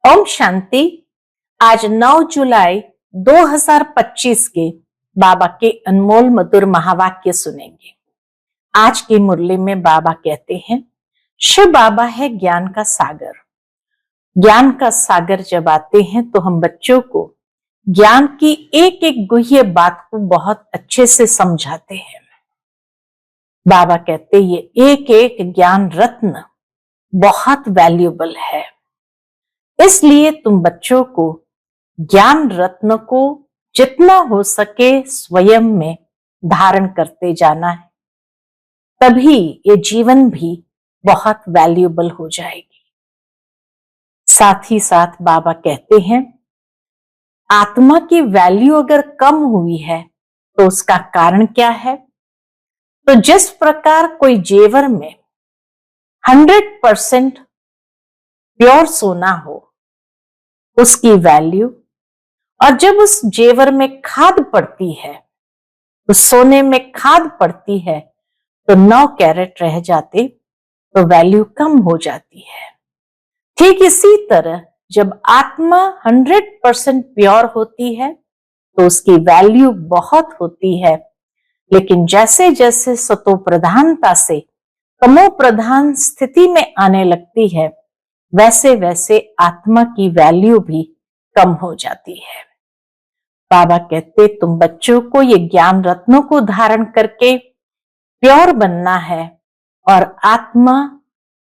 ओम शांति। आज 9 जुलाई 2025 के बाबा के अनमोल मधुर महावाक्य सुनेंगे। आज की मुरली में बाबा कहते हैं, शिव बाबा है ज्ञान का सागर। ज्ञान का सागर जब आते हैं तो हम बच्चों को ज्ञान की एक एक गुह्य बात को बहुत अच्छे से समझाते हैं। बाबा कहते ये एक एक ज्ञान रत्न बहुत वैल्यूएबल है, इसलिए तुम बच्चों को ज्ञान रत्न को जितना हो सके स्वयं में धारण करते जाना है, तभी ये जीवन भी बहुत वैल्यूएबल हो जाएगी। साथ ही साथ बाबा कहते हैं, आत्मा की वैल्यू अगर कम हुई है तो उसका कारण क्या है? तो जिस प्रकार कोई जेवर में 100% प्योर सोना हो उसकी वैल्यू, और जब उस जेवर में खाद पड़ती है, उस सोने में खाद पड़ती है तो 9 कैरेट रह जाते तो वैल्यू कम हो जाती है। ठीक इसी तरह जब आत्मा 100% प्योर होती है तो उसकी वैल्यू बहुत होती है, लेकिन जैसे जैसे सतो प्रधानता से तमो प्रधान स्थिति में आने लगती है, वैसे वैसे आत्मा की वैल्यू भी कम हो जाती है। बाबा कहते तुम बच्चों को ये ज्ञान रत्नों को धारण करके प्योर बनना है और आत्मा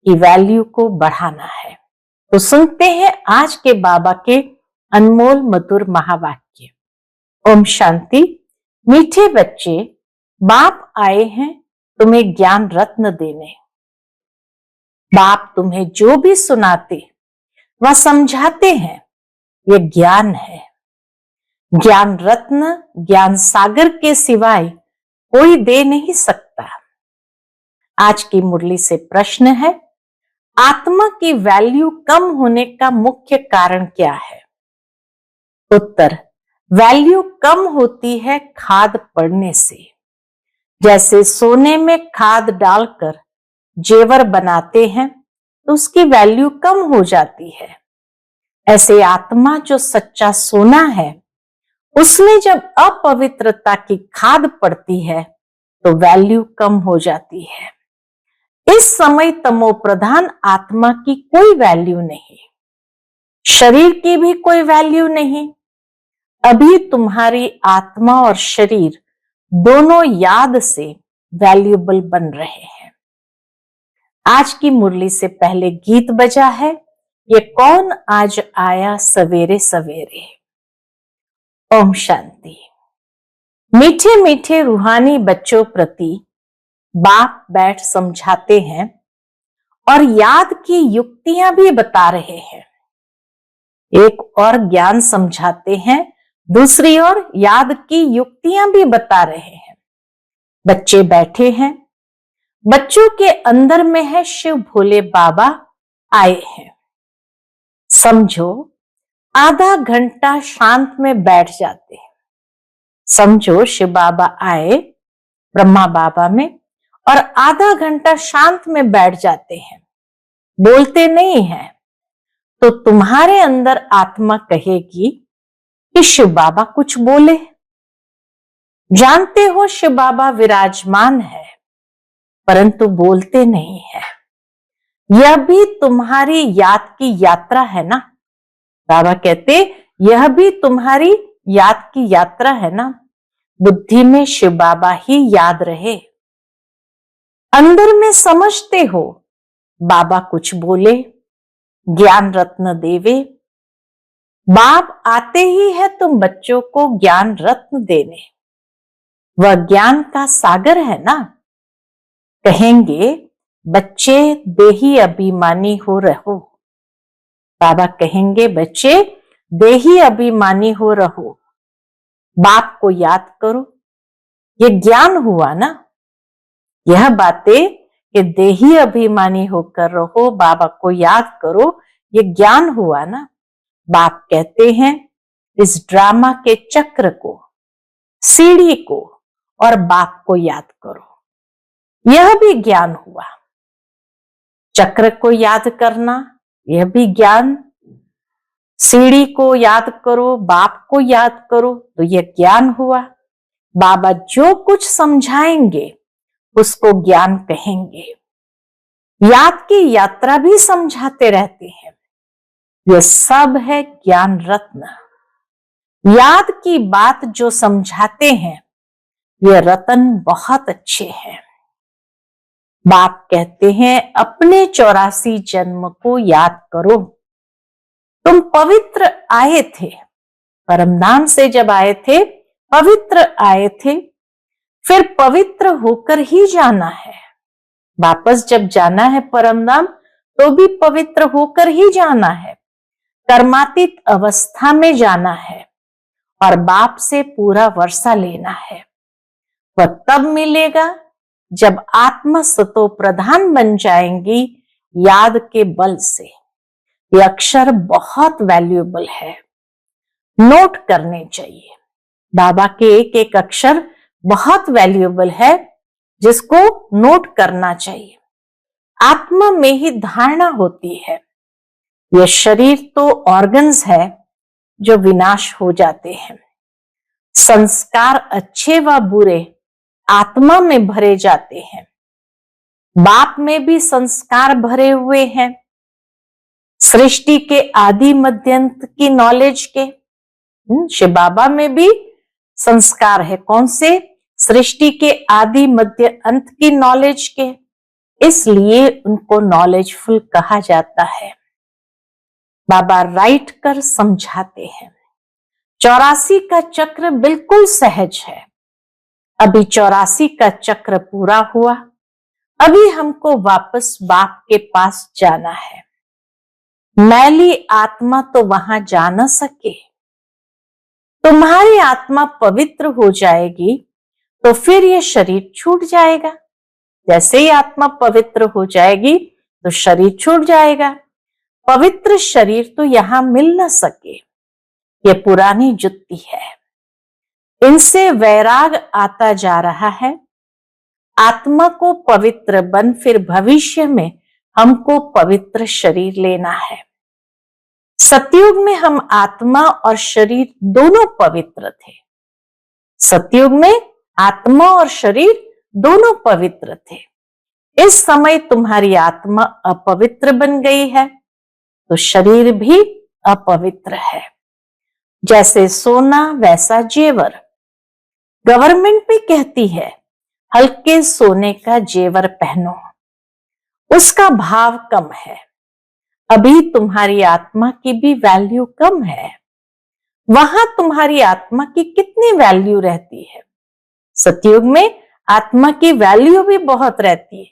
की वैल्यू को बढ़ाना है। तो सुनते हैं आज के बाबा के अनमोल मधुर महावाक्य। ओम शांति। मीठे बच्चे, बाप आए हैं तुम्हें ज्ञान रत्न देने। बाप तुम्हें जो भी सुनाते वह समझाते हैं, ये ज्ञान है। ज्ञान रत्न ज्ञान सागर के सिवाय कोई दे नहीं सकता। आज की मुरली से प्रश्न है, आत्मा की वैल्यू कम होने का मुख्य कारण क्या है? उत्तर, वैल्यू कम होती है खाद पड़ने से। जैसे सोने में खाद डालकर जेवर बनाते हैं तो उसकी वैल्यू कम हो जाती है, ऐसे आत्मा जो सच्चा सोना है उसमें जब अपवित्रता की खाद पड़ती है तो वैल्यू कम हो जाती है। इस समय तमो प्रधान आत्मा की कोई वैल्यू नहीं, शरीर की भी कोई वैल्यू नहीं। अभी तुम्हारी आत्मा और शरीर दोनों याद से वैल्यूएबल बन रहे हैं। आज की मुरली से पहले गीत बजा है, ये कौन आज आया सवेरे सवेरे। ओम शांति। मीठे मीठे रूहानी बच्चों प्रति बाप बैठ समझाते हैं और याद की युक्तियां भी बता रहे हैं। एक और ज्ञान समझाते हैं, दूसरी ओर याद की युक्तियां भी बता रहे हैं। बच्चे बैठे हैं, बच्चों के अंदर में है शिव भोले बाबा आए हैं। समझो आधा घंटा शांत में बैठ जाते हैं। समझो शिव बाबा आए ब्रह्मा बाबा में और आधा घंटा शांत में बैठ जाते हैं, बोलते नहीं हैं, तो तुम्हारे अंदर आत्मा कहेगी कि शिव बाबा कुछ बोले। जानते हो शिव बाबा विराजमान है परंतु बोलते नहीं है। यह भी तुम्हारी याद की यात्रा है ना। बाबा कहते यह भी तुम्हारी याद की यात्रा है ना। बुद्धि में शिव बाबा ही याद रहे, अंदर में समझते हो बाबा कुछ बोले, ज्ञान रत्न देवे। बाप आते ही है तुम बच्चों को ज्ञान रत्न देने। वह ज्ञान का सागर है ना। कहेंगे बच्चे देही अभिमानी हो रहो। बाबा कहेंगे बच्चे देही अभिमानी हो रहो, बाप को याद करो। ये ज्ञान हुआ ना। यह बातें कि देही अभिमानी होकर रहो, बाबा को याद करो, ये ज्ञान हुआ ना। बाप कहते हैं इस ड्रामा के चक्र को, सीढ़ी को और बाप को याद करो। यह भी ज्ञान हुआ। चक्र को याद करना यह भी ज्ञान, सीढ़ी को याद करो, बाप को याद करो, तो यह ज्ञान हुआ। बाबा जो कुछ समझाएंगे उसको ज्ञान कहेंगे। याद की यात्रा भी समझाते रहते हैं, यह सब है ज्ञान रत्न। याद की बात जो समझाते हैं ये रतन बहुत अच्छे हैं। बाप कहते हैं अपने 84 जन्म को याद करो। तुम पवित्र आए थे, परमधाम से जब आए थे पवित्र आए थे, फिर पवित्र होकर ही जाना है। वापस जब जाना है परमधाम तो भी पवित्र होकर ही जाना है। कर्मातीत अवस्था में जाना है और बाप से पूरा वर्षा लेना है। वह तब मिलेगा जब आत्मा सतो प्रधान बन जाएंगी याद के बल से। यह अक्षर बहुत वैल्यूएबल है, नोट करने चाहिए। बाबा के एक एक अक्षर बहुत वैल्यूएबल है जिसको नोट करना चाहिए। आत्मा में ही धारणा होती है। यह शरीर तो ऑर्गन्स है जो विनाश हो जाते हैं। संस्कार अच्छे व बुरे आत्मा में भरे जाते हैं। बाप में भी संस्कार भरे हुए हैं, सृष्टि के आदि मध्यंत की नॉलेज के। शिव बाबा में भी संस्कार है, कौन से? सृष्टि के आदि मध्य अंत की नॉलेज के, इसलिए उनको नॉलेजफुल कहा जाता है। बाबा राइट कर समझाते हैं। 84 का चक्र बिल्कुल सहज है। अभी 84 का चक्र पूरा हुआ, अभी हमको वापस बाप के पास जाना है। मैली आत्मा तो वहां जा न सके। तुम्हारी आत्मा पवित्र हो जाएगी तो फिर यह शरीर छूट जाएगा। जैसे ही आत्मा पवित्र हो जाएगी तो शरीर छूट जाएगा। पवित्र शरीर तो यहां मिल न सके, ये पुरानी जुत्ती है। इनसे वैराग आता जा रहा है। आत्मा को पवित्र बन फिर भविष्य में हमको पवित्र शरीर लेना है। सतयुग में हम आत्मा और शरीर दोनों पवित्र थे। सतयुग में आत्मा और शरीर दोनों पवित्र थे। इस समय तुम्हारी आत्मा अपवित्र बन गई है तो शरीर भी अपवित्र है। जैसे सोना वैसा जेवर। गवर्नमेंट भी कहती है हल्के सोने का जेवर पहनो, उसका भाव कम है। अभी तुम्हारी आत्मा की भी वैल्यू कम है। वहां तुम्हारी आत्मा की कितनी वैल्यू रहती है? सतयुग में आत्मा की वैल्यू भी बहुत रहती है।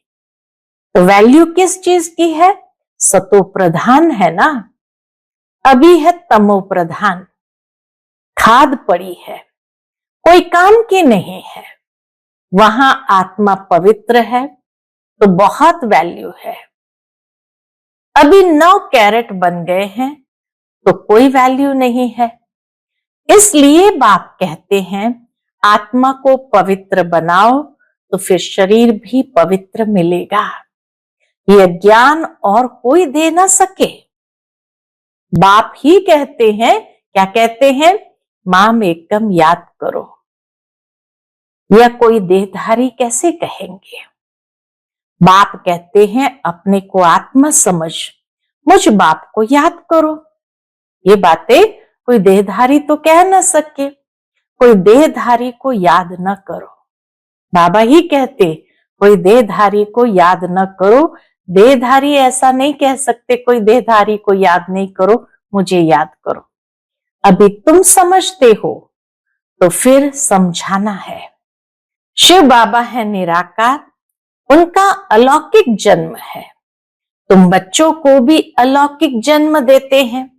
तो वैल्यू किस चीज की है? सतो प्रधान है ना। अभी है तमो प्रधान, खाद पड़ी है, कोई काम की नहीं है। वहां आत्मा पवित्र है तो बहुत वैल्यू है। अभी 9 कैरेट बन गए हैं तो कोई वैल्यू नहीं है। इसलिए बाप कहते हैं आत्मा को पवित्र बनाओ तो फिर शरीर भी पवित्र मिलेगा। यह ज्ञान और कोई दे ना सके। बाप ही कहते हैं, क्या कहते हैं? माम एकम याद करो। यह कोई देहधारी कैसे कहेंगे? बाप कहते हैं अपने को आत्मा समझ, मुझ बाप को याद करो। ये बातें कोई देहधारी तो कह ना सके। कोई देहधारी को याद न करो। बाबा ही कहते कोई देहधारी को याद न करो। देहधारी ऐसा नहीं कह सकते कोई देहधारी को याद नहीं करो, मुझे याद करो। अभी तुम समझते हो तो फिर समझाना है। शिव बाबा है निराकार, उनका अलौकिक जन्म है। तुम बच्चों को भी अलौकिक जन्म देते हैं।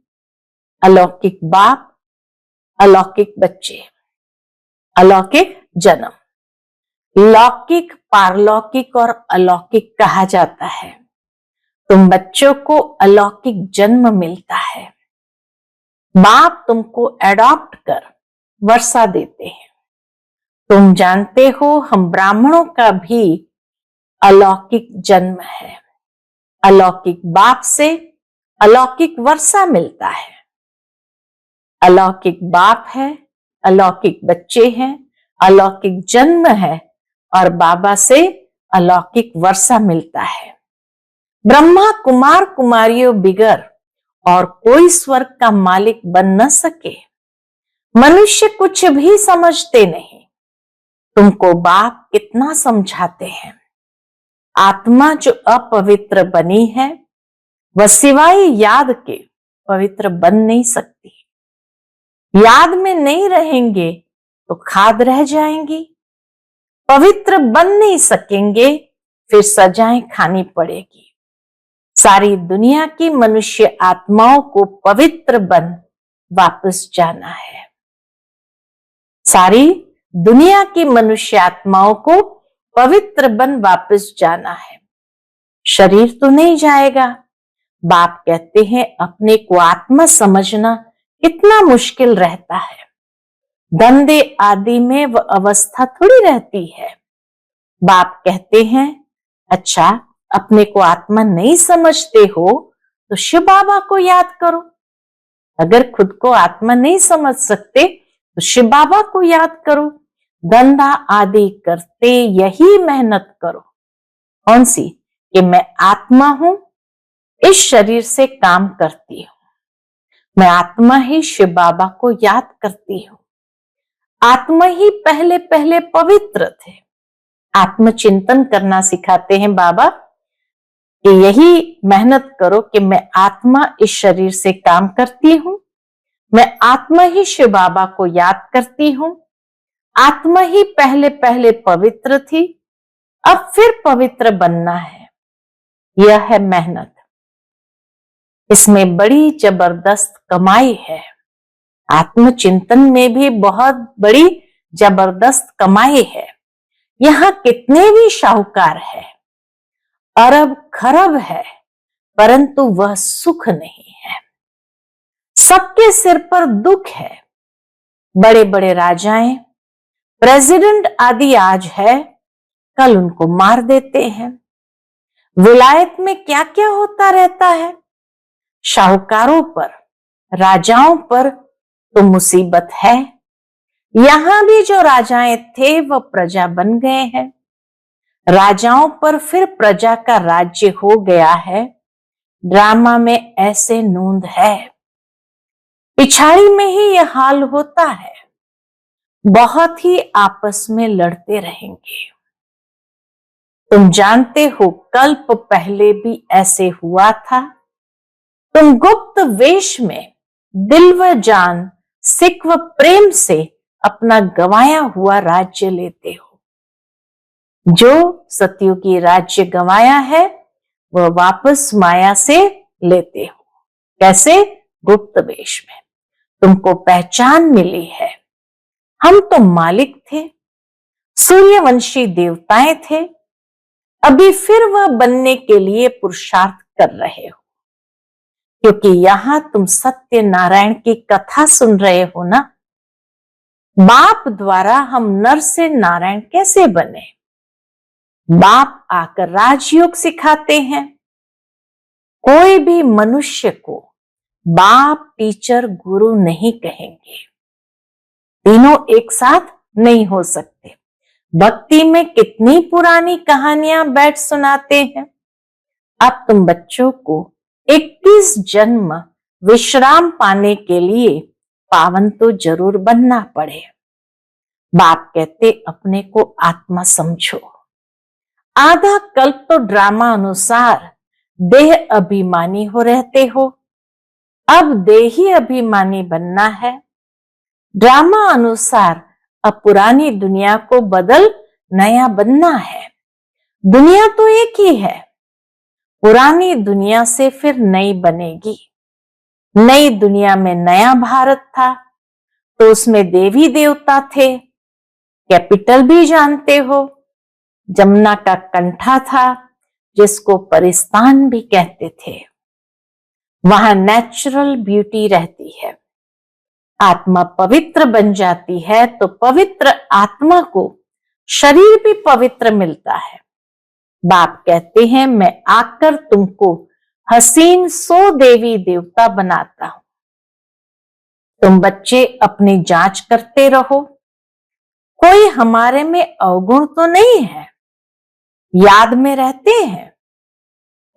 अलौकिक बाप, अलौकिक बच्चे, अलौकिक जन्म। लौकिक, पारलौकिक और अलौकिक कहा जाता है। तुम बच्चों को अलौकिक जन्म मिलता है। बाप तुमको एडॉप्ट कर वर्षा देते हैं। तुम जानते हो हम ब्राह्मणों का भी अलौकिक जन्म है। अलौकिक बाप से अलौकिक वर्षा मिलता है। अलौकिक बाप है, अलौकिक बच्चे हैं, अलौकिक जन्म है और बाबा से अलौकिक वर्षा मिलता है। ब्रह्मा कुमार कुमारियों बिगर और कोई स्वर्ग का मालिक बन न सके। मनुष्य कुछ भी समझते नहीं। तुमको बाप कितना समझाते हैं। आत्मा जो अपवित्र बनी है वह सिवाय याद के पवित्र बन नहीं सकती। याद में नहीं रहेंगे तो खाद रह जाएंगी, पवित्र बन नहीं सकेंगे, फिर सजाएं खानी पड़ेगी। सारी दुनिया की मनुष्य आत्माओं को पवित्र बन वापस जाना है। सारी दुनिया की मनुष्य आत्माओं को पवित्र बन वापस जाना है। शरीर तो नहीं जाएगा। बाप कहते हैं अपने को आत्मा समझना कितना मुश्किल रहता है। धंधे आदि में वह अवस्था थोड़ी रहती है। बाप कहते हैं अच्छा, अपने को आत्मा नहीं समझते हो तो शिव बाबा को याद करो। अगर खुद को आत्मा नहीं समझ सकते तो शिव बाबा को याद करो। धंधा आदि करते यही मेहनत करो। कौन सी? कि मैं आत्मा हूं, इस शरीर से काम करती हूं। मैं आत्मा ही शिव बाबा को याद करती हूं। आत्मा ही पहले पहले पवित्र थे। आत्मचिंतन करना सिखाते हैं बाबा कि यही मेहनत करो कि मैं आत्मा इस शरीर से काम करती हूं। मैं आत्मा ही शिव बाबा को याद करती हूं। आत्मा ही पहले पहले पवित्र थी, अब फिर पवित्र बनना है। यह है मेहनत। इसमें बड़ी जबरदस्त कमाई है। आत्मचिंतन में भी बहुत बड़ी जबरदस्त कमाई है। यहां कितने भी शाहूकार है, अरब खरब है, परंतु वह सुख नहीं है। सबके सिर पर दुख है। बड़े बड़े राजाएं, प्रेसिडेंट आदि आज है, कल उनको मार देते हैं। विलायत में क्या क्या होता रहता है। शाहूकारों पर, राजाओं पर तो मुसीबत है। यहां भी जो राजाएं थे वह प्रजा बन गए हैं। राजाओं पर फिर प्रजा का राज्य हो गया है। ड्रामा में ऐसे नूंद है। पिछाड़ी में ही यह हाल होता है। बहुत ही आपस में लड़ते रहेंगे। तुम जानते हो कल्प पहले भी ऐसे हुआ था। तुम गुप्त वेश में दिल व जान, सिक व प्रेम से अपना गंवाया हुआ राज्य लेते हो। जो सतयुगी राज्य गंवाया है वह वापस माया से लेते हो। कैसे? गुप्त वेश में। तुमको पहचान मिली है। हम तो मालिक थे, सूर्यवंशी देवताएं थे, अभी फिर वह बनने के लिए पुरुषार्थ कर रहे हो। क्योंकि यहां तुम सत्य नारायण की कथा सुन रहे हो ना। बाप द्वारा हम नर से नारायण कैसे बने। बाप आकर राजयोग सिखाते हैं। कोई भी मनुष्य को बाप टीचर गुरु नहीं कहेंगे। तीनों एक साथ नहीं हो सकते। भक्ति में कितनी पुरानी कहानियां बैठ सुनाते हैं। अब तुम बच्चों को 21 जन्म विश्राम पाने के लिए पावन तो जरूर बनना पड़े। बाप कहते अपने को आत्मा समझो। आधा कल्प तो ड्रामा अनुसार देह अभिमानी हो रहते हो। अब देही अभिमानी बनना है। ड्रामा अनुसार अब पुरानी दुनिया को बदल नया बनना है। दुनिया तो एक ही है। पुरानी दुनिया से फिर नई बनेगी। नई दुनिया में नया भारत था तो उसमें देवी देवता थे। कैपिटल भी जानते हो, जमुना का कंठा था जिसको परिस्तान भी कहते थे। वहां नेचुरल ब्यूटी रहती है। आत्मा पवित्र बन जाती है तो पवित्र आत्मा को शरीर भी पवित्र मिलता है। बाप कहते हैं मैं आकर तुमको हसीन 100 देवी देवता बनाता हूं। तुम बच्चे अपनी जांच करते रहो, कोई हमारे में अवगुण तो नहीं है, याद में रहते हैं,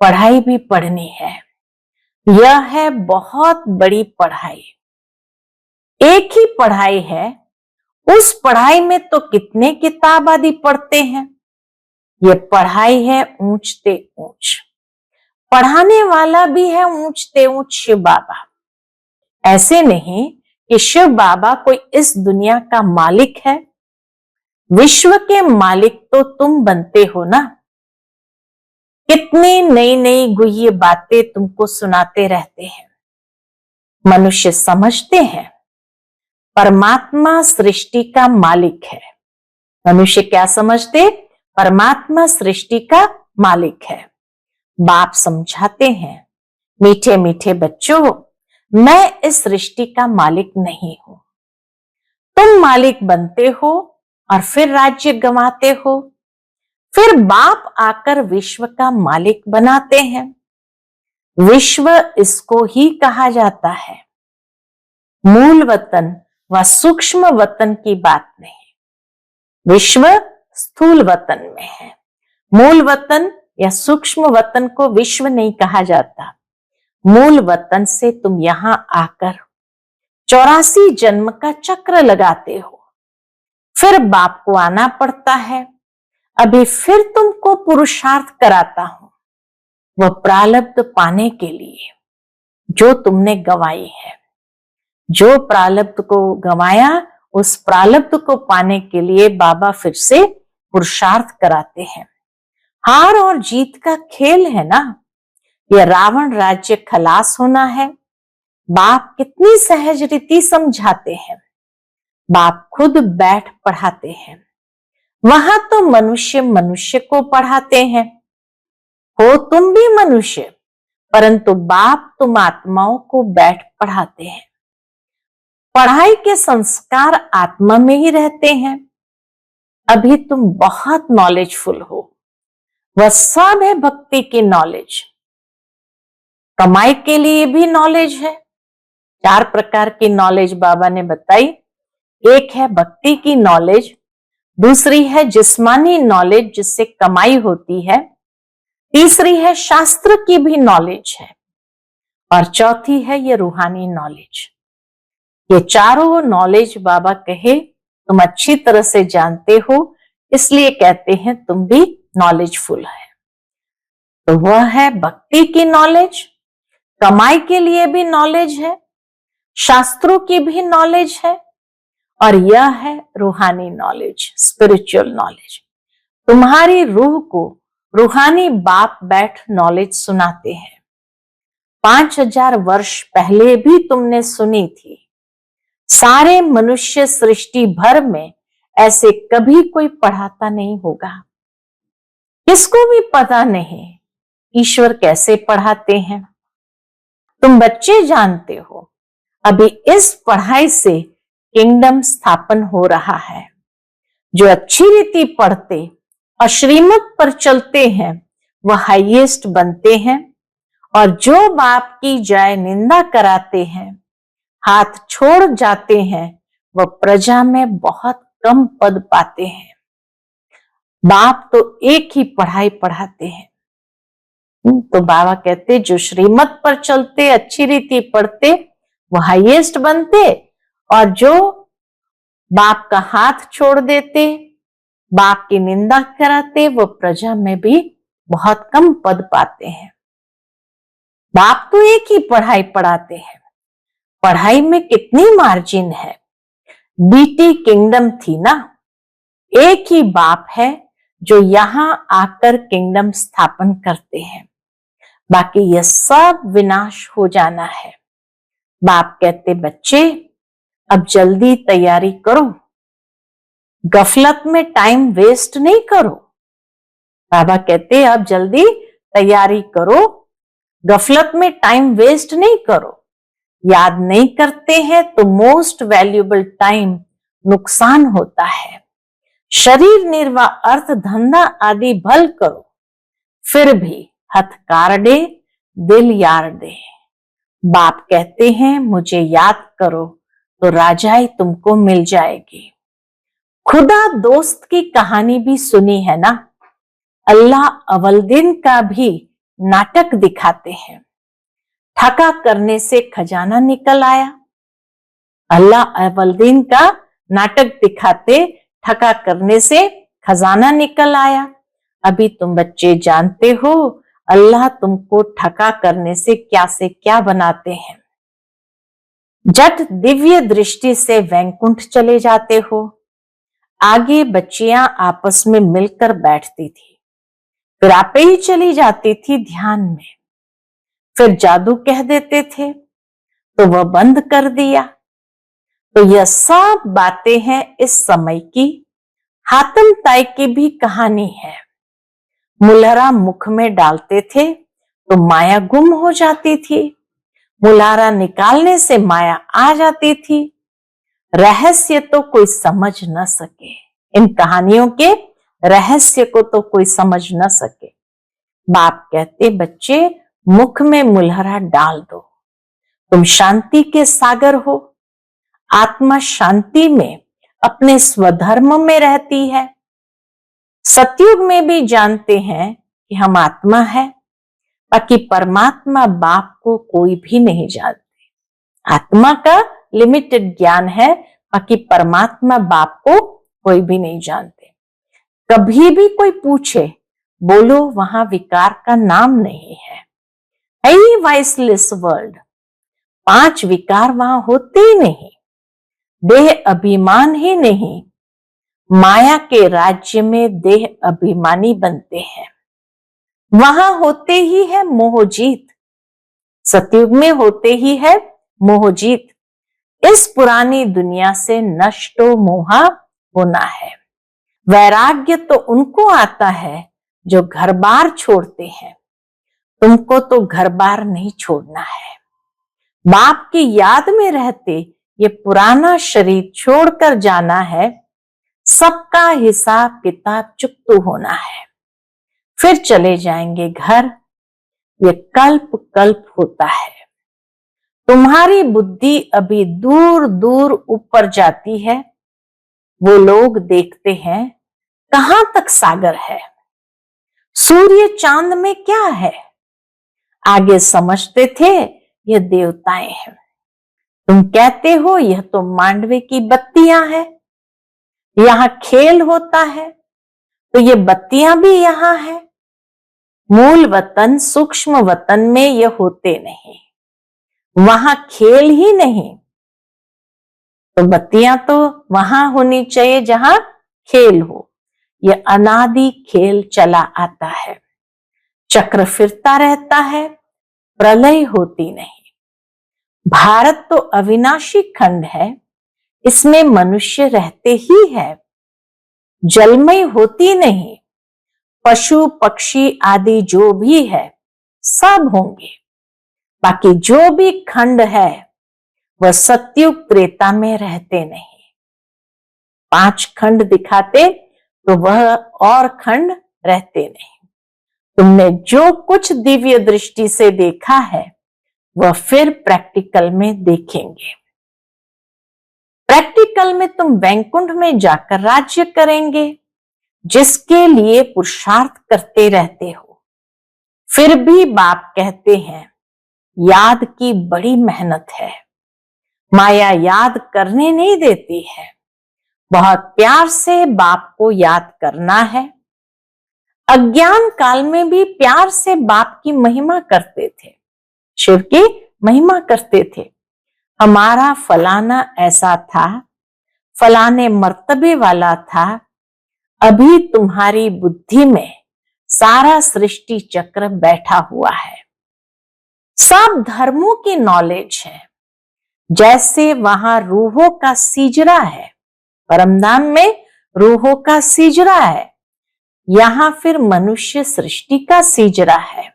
पढ़ाई भी पढ़नी है। यह है बहुत बड़ी पढ़ाई। एक ही पढ़ाई है, उस पढ़ाई में तो कितने किताब आदि पढ़ते हैं। ये पढ़ाई है ऊंचते ऊंच, पढ़ाने वाला भी है ऊंचते ऊंच शिव बाबा। ऐसे नहीं कि शिव बाबा कोई इस दुनिया का मालिक है, विश्व के मालिक तो तुम बनते हो ना। कितनी नई नई गुह्य बातें तुमको सुनाते रहते हैं। मनुष्य समझते हैं परमात्मा सृष्टि का मालिक है। मनुष्य क्या समझते? परमात्मा सृष्टि का मालिक है। बाप समझाते हैं, मीठे मीठे बच्चों, मैं इस सृष्टि का मालिक नहीं हूं। तुम मालिक बनते हो और फिर राज्य गंवाते हो, फिर बाप आकर विश्व का मालिक बनाते हैं। विश्व इसको ही कहा जाता है। मूल वतन व सूक्ष्म वतन की बात नहीं। विश्व स्थूल वतन में है। मूल वतन या सूक्ष्म वतन को विश्व नहीं कहा जाता। मूल वतन से तुम यहां आकर 84 जन्म का चक्र लगाते हो, फिर बाप को आना पड़ता है। अभी फिर तुमको पुरुषार्थ कराता हूं, वह प्रारब्ध पाने के लिए जो तुमने गंवाई है। जो प्रारब्ध को गंवाया, उस प्रारब्ध को पाने के लिए बाबा फिर से पुरुषार्थ कराते हैं। हार और जीत का खेल है ना। यह रावण राज्य खलास होना है। बाप कितनी सहज रीति समझाते हैं। बाप खुद बैठ पढ़ाते हैं। वहां तो मनुष्य मनुष्य को पढ़ाते हैं। हो तुम भी मनुष्य, परंतु बाप तुम आत्माओं को बैठ पढ़ाते हैं। पढ़ाई के संस्कार आत्मा में ही रहते हैं। अभी तुम बहुत नॉलेजफुल हो। वह सब है भक्ति की नॉलेज। कमाई के लिए भी नॉलेज है। 4 प्रकार की नॉलेज बाबा ने बताई। एक है भक्ति की नॉलेज, दूसरी है जिस्मानी नॉलेज जिससे कमाई होती है, तीसरी है शास्त्र की भी नॉलेज है, और चौथी है ये रूहानी नॉलेज। ये चारों नॉलेज बाबा कहे तुम अच्छी तरह से जानते हो, इसलिए कहते हैं तुम भी नॉलेजफुल है। तो वह है भक्ति की नॉलेज, कमाई के लिए भी नॉलेज है, शास्त्रों की भी नॉलेज है, और यह है रूहानी नॉलेज, स्पिरिचुअल नॉलेज। तुम्हारी रूह को रूहानी बाप बैठ नॉलेज सुनाते हैं। 5000 वर्ष पहले भी तुमने सुनी थी। सारे मनुष्य सृष्टि भर में ऐसे कभी कोई पढ़ाता नहीं होगा। किसको भी पता नहीं ईश्वर कैसे पढ़ाते हैं। तुम बच्चे जानते हो, अभी इस पढ़ाई से किंगडम स्थापन हो रहा है। जो अच्छी रीति पढ़ते और श्रीमत पर चलते हैं वह हाईएस्ट बनते हैं, और जो बाप की जय निंदा कराते हैं, हाथ छोड़ जाते हैं, वह प्रजा में बहुत कम पद पाते हैं। बाप तो एक ही पढ़ाई पढ़ाते हैं। तो बाबा कहते जो श्रीमत पर चलते, अच्छी रीति पढ़ते, वो हाईएस्ट बनते, और जो बाप का हाथ छोड़ देते, बाप की निंदा कराते, वो प्रजा में भी बहुत कम पद पाते हैं। बाप तो एक ही पढ़ाई पढ़ाते हैं। पढ़ाई में कितनी मार्जिन है। बीटी किंगडम थी ना। एक ही बाप है जो यहां आकर किंगडम स्थापन करते हैं। बाकी यह सब विनाश हो जाना है। बाप कहते बच्चे अब जल्दी तैयारी करो, गफलत में टाइम वेस्ट नहीं करो। बाबा कहते अब जल्दी तैयारी करो, गफलत में टाइम वेस्ट नहीं करो। याद नहीं करते हैं तो मोस्ट वैल्यूएबल टाइम नुकसान होता है। शरीर निर्वाह, अर्थ धंधा आदि भल करो, फिर भी हथकार दे, दिल यार दे। बाप कहते हैं मुझे याद करो, तो राजाई तुमको मिल जाएगी। खुदा दोस्त की कहानी भी सुनी है ना। अल्लाह अवलदीन का भी नाटक दिखाते हैं। ठगा करने से खजाना निकल आया। अल्लाह अवलदीन का नाटक दिखाते, ठगा करने से खजाना निकल आया। अभी तुम बच्चे जानते हो अल्लाह तुमको ठगा करने से क्या बनाते हैं। जट दिव्य दृष्टि से वैकुंठ चले जाते हो। आगे बच्चियां आपस में मिलकर बैठती थी, फिर आपे ही चली जाती थी ध्यान में। फिर जादू कह देते थे तो वह बंद कर दिया। तो यह सब बातें हैं इस समय की। हातम ताई की भी कहानी है। मुलहरा मुख में डालते थे तो माया गुम हो जाती थी। मुलहरा निकालने से माया आ जाती थी। रहस्य तो कोई समझ न सके। इन कहानियों के रहस्य को तो कोई समझ न सके। बाप कहते बच्चे मुख में मुलहरा डाल दो, तुम शांति के सागर हो। आत्मा शांति में अपने स्वधर्म में रहती है। सतयुग में भी जानते हैं कि हम आत्मा है, बाकी परमात्मा बाप को कोई भी नहीं जानते। आत्मा का लिमिटेड ज्ञान है, बाकी परमात्मा बाप को कोई भी नहीं जानते। कभी भी कोई पूछे बोलो वहां विकार का नाम नहीं है। आई वाइसलेस वर्ल्ड, 5 विकार वहां होते ही नहीं। देह अभिमान ही नहीं। माया के राज्य में देह अभिमानी बनते हैं। वहां होते ही है मोहजीत। सतयुग में होते ही है मोहजीत। इस पुरानी दुनिया से नष्टो मोहा होना है। वैराग्य तो उनको आता है जो घर बार छोड़ते हैं। तुमको तो घर बार नहीं छोड़ना है। बाप की याद में रहते ये पुराना शरीर छोड़कर जाना है। सबका हिसाब किताब चुकतू होना है। फिर चले जाएंगे घर। ये कल्प कल्प होता है। तुम्हारी बुद्धि अभी दूर दूर ऊपर जाती है। वो लोग देखते हैं कहां तक सागर है, सूर्य चांद में क्या है। आगे समझते थे ये देवताएं हैं। तुम कहते हो यह तो मांडवे की बत्तियां हैं, यहां खेल होता है, तो ये बत्तियां भी यहां है। मूल वतन सूक्ष्म वतन में ये होते नहीं, वहां खेल ही नहीं। तो बत्तियां तो वहां होनी चाहिए जहां खेल हो। यह अनादि खेल चला आता है। चक्र फिरता रहता है, प्रलय होती नहीं। भारत तो अविनाशी खंड है, इसमें मनुष्य रहते ही है। जलमय होती नहीं। पशु पक्षी आदि जो भी है सब होंगे। बाकी जो भी खंड है वह सतयुग त्रेता में रहते नहीं। 5 खंड दिखाते तो वह और खंड रहते नहीं। तुमने जो कुछ दिव्य दृष्टि से देखा है वह फिर प्रैक्टिकल में देखेंगे। प्रैक्टिकल में तुम वैकुंठ में जाकर राज्य करेंगे, जिसके लिए पुरुषार्थ करते रहते हो। फिर भी बाप कहते हैं याद की बड़ी मेहनत है। माया याद करने नहीं देती है। बहुत प्यार से बाप को याद करना है। अज्ञान काल में भी प्यार से बाप की महिमा करते थे, शिव की महिमा करते थे। हमारा फलाना ऐसा था, फलाने मर्तबे वाला था। अभी तुम्हारी बुद्धि में सारा सृष्टि चक्र बैठा हुआ है। सब धर्मों की नॉलेज है। जैसे वहां रूहों का सीजरा है, परमधाम में रूहों का सीजरा है, यहां फिर मनुष्य सृष्टि का सीजरा है।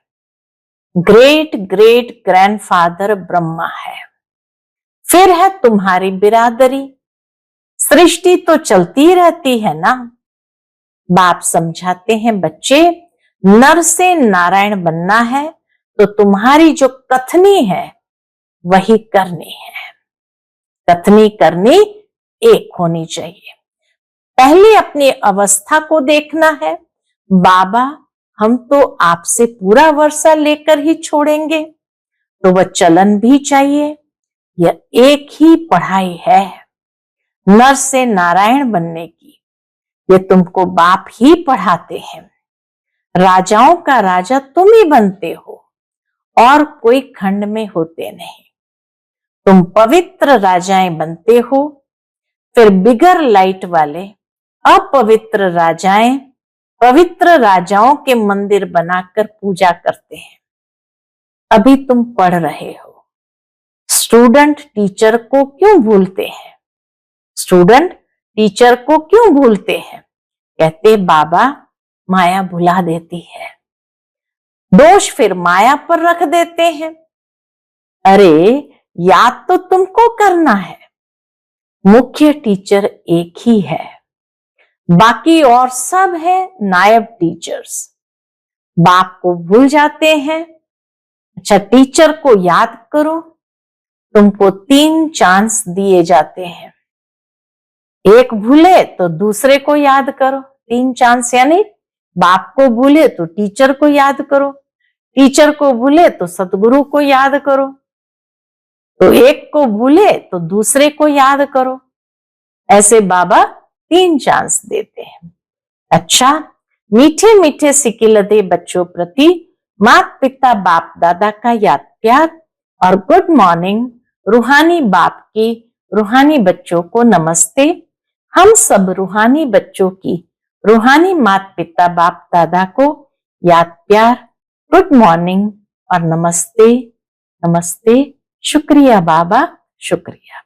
ग्रेट ग्रेट ग्रैंडफादर ब्रह्मा है। फिर है तुम्हारी बिरादरी। सृष्टि तो चलती रहती है ना। बाप समझाते हैं बच्चे नर से नारायण बनना है तो तुम्हारी जो कथनी है वही करनी है। कथनी करनी एक होनी चाहिए। पहले अपनी अवस्था को देखना है। बाबा, हम तो आपसे पूरा वर्षा लेकर ही छोड़ेंगे, तो वह चलन भी चाहिए। यह एक ही पढ़ाई है, नर से नारायण बनने की। ये तुमको बाप ही पढ़ाते हैं। राजाओं का राजा तुम ही बनते हो और कोई खंड में होते नहीं। तुम पवित्र राजाएं बनते हो, फिर बिगर लाइट वाले अपवित्र राजाएं पवित्र राजाओं के मंदिर बनाकर पूजा करते हैं। अभी तुम पढ़ रहे हो। स्टूडेंट टीचर को क्यों भूलते हैं? स्टूडेंट टीचर को क्यों भूलते हैं? कहते बाबा, माया भुला देती है। दोष फिर माया पर रख देते हैं। अरे, याद तो तुमको करना है। मुख्य टीचर एक ही है, बाकी और सब है नायब टीचर्स। बाप को भूल जाते हैं। अच्छा, टीचर को याद करो। तुमको 3 चांस दिए जाते हैं। एक भूले तो दूसरे को याद करो। 3 चांस यानी बाप को भूले तो टीचर को याद करो, टीचर को भूले तो सतगुरु को याद करो, तो एक को भूले तो दूसरे को याद करो। ऐसे बाबा 3 चांस देते हैं। अच्छा, मीठे मीठे सिकिलते बच्चों प्रति माता पिता बाप दादा का याद प्यार और गुड मॉर्निंग। रूहानी बाप की रूहानी बच्चों को नमस्ते। हम सब रूहानी बच्चों की रूहानी माता पिता बाप दादा को याद प्यार, गुड मॉर्निंग और नमस्ते। नमस्ते। शुक्रिया बाबा, शुक्रिया।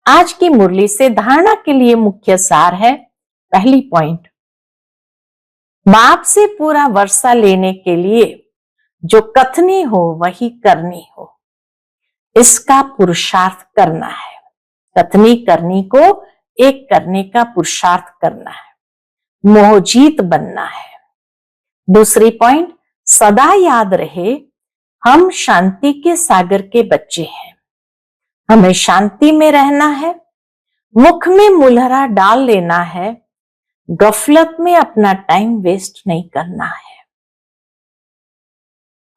आज की मुरली से धारणा के लिए मुख्य सार है। पहली पॉइंट, बाप से पूरा वर्षा लेने के लिए जो कथनी हो वही करनी हो, इसका पुरुषार्थ करना है। कथनी करनी को एक करने का पुरुषार्थ करना है, मोहजीत बनना है। दूसरी पॉइंट, सदा याद रहे हम शांति के सागर के बच्चे हैं। हमें शांति में रहना है, मुख में मुलहरा डाल लेना है, गफलत में अपना टाइम वेस्ट नहीं करना है।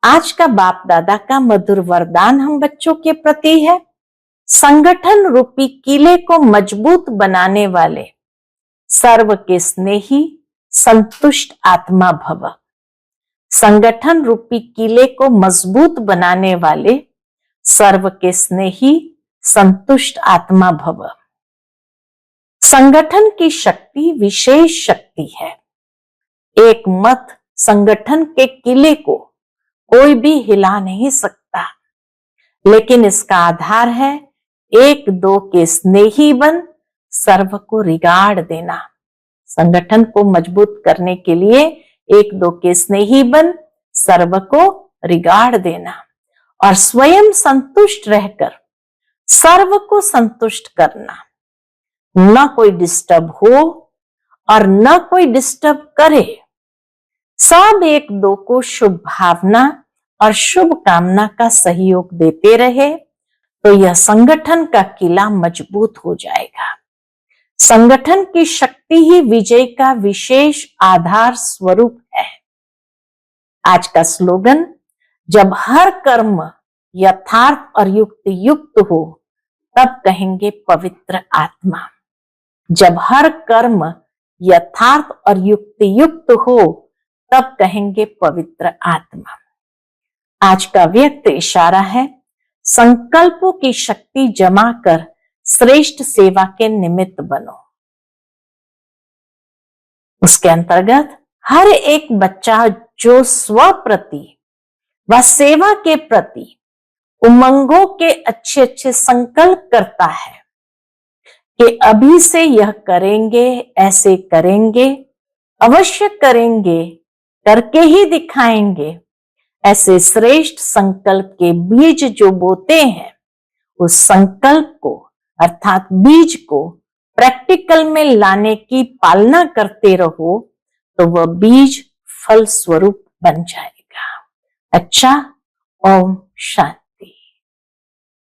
आज का बाप दादा का मधुर वरदान हम बच्चों के प्रति है। संगठन रूपी किले को मजबूत बनाने वाले सर्व के स्नेही संतुष्ट आत्मा भव। संगठन रूपी किले को मजबूत बनाने वाले सर्व के स्नेही संतुष्ट आत्मा भव। संगठन की शक्ति विशेष शक्ति है। एक मत संगठन के किले को कोई भी हिला नहीं सकता, लेकिन इसका आधार है 1-2 के स्नेही बन सर्व को रिगार्ड देना। संगठन को मजबूत करने के लिए 1-2 के स्नेही बन सर्व को रिगार्ड देना और स्वयं संतुष्ट रहकर सर्व को संतुष्ट करना। न कोई डिस्टर्ब हो और न कोई डिस्टर्ब करे। सब 1-2 को शुभ भावना और शुभ कामना का सहयोग देते रहे तो यह संगठन का किला मजबूत हो जाएगा। संगठन की शक्ति ही विजय का विशेष आधार स्वरूप है। आज का स्लोगन, जब हर कर्म यथार्थ और युक्ति युक्त हो तब कहेंगे पवित्र आत्मा। जब हर कर्म यथार्थ और युक्ति युक्त हो तब कहेंगे पवित्र आत्मा। आज का व्यक्त इशारा है, संकल्पों की शक्ति जमा कर श्रेष्ठ सेवा के निमित्त बनो। उसके अंतर्गत हर एक बच्चा जो स्व प्रति व सेवा के प्रति उमंगों के अच्छे अच्छे संकल्प करता है कि अभी से यह करेंगे, ऐसे करेंगे, अवश्य करेंगे, करके ही दिखाएंगे, ऐसे श्रेष्ठ संकल्प के बीज जो बोते हैं, उस संकल्प को अर्थात बीज को प्रैक्टिकल में लाने की पालना करते रहो तो वह बीज फल स्वरूप बन जाएगा। अच्छा, ओम शांति।